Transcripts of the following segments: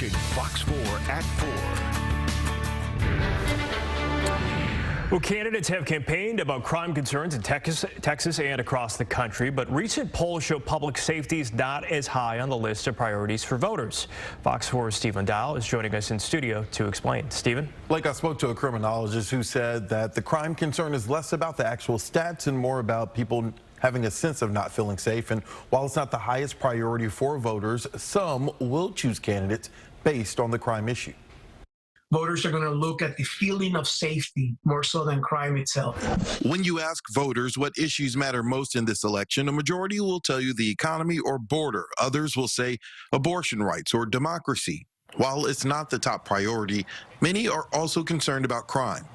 watching Fox 4 at 4. Well, candidates have campaigned about crime concerns in Texas and across the country, but recent polls show public safety is not as high on the list of priorities for voters. Fox 4's Stephen Dow is joining us in studio to explain. Stephen? Blake, I spoke to a criminologist who said that the crime concern is less about the actual stats and more about people having a sense of not feeling safe. And while it's not the highest priority for voters, some will choose candidates based on the crime issue. Voters are going to look at the feeling of safety more so than crime itself. When you ask voters what issues matter most in this election, a majority will tell you the economy or border. Others will say abortion rights or democracy. While it's not the top priority, many are also concerned about crime.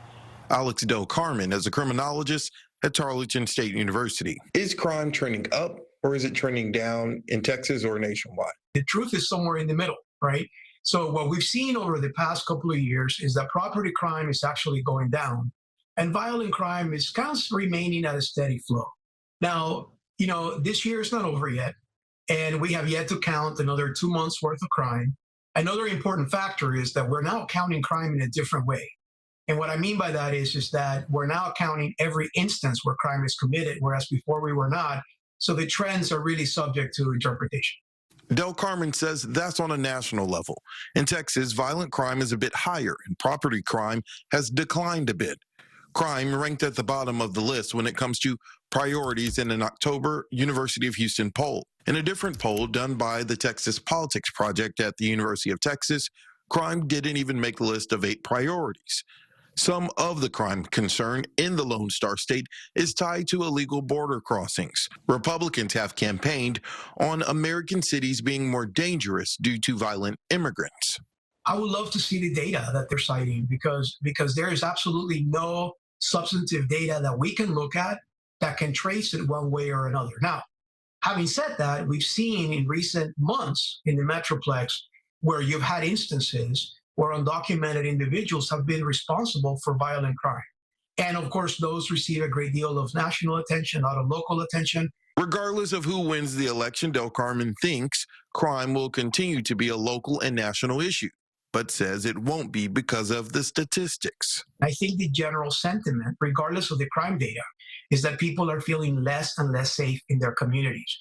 Alex Carmen is a criminologist at Tarleton State University. Is crime trending up or is it trending down in Texas or nationwide? The truth is somewhere in the middle, right? So what we've seen over the past couple of years is that property crime is actually going down and violent crime is kind of remaining at a steady flow. Now, this year is not over yet, and we have yet to count another 2 months worth of crime. Another important factor is that we're now counting crime in a different way. And what I mean by that is that we're now counting every instance where crime is committed, whereas before we were not. So the trends are really subject to interpretation. Carmen says that's on a national level. In Texas, violent crime is a bit higher and property crime has declined a bit. Crime ranked at the bottom of the list when it comes to priorities in an October University of Houston poll. In a different poll done by the Texas Politics Project at the University of Texas, crime didn't even make the list of 8 priorities. Some of the crime concern in the Lone Star State is tied to illegal border crossings. Republicans have campaigned on American cities being more dangerous due to violent immigrants. I would love to see the data that they're citing because there is absolutely no substantive data that we can look at that can trace it one way or another. Now, having said that, we've seen in recent months in the Metroplex where you've had instances where undocumented individuals have been responsible for violent crime. And of course, those receive a great deal of national attention, not of local attention. Regardless of who wins the election, Carmen thinks crime will continue to be a local and national issue, but says it won't be because of the statistics. I think the general sentiment, regardless of the crime data, is that people are feeling less and less safe in their communities.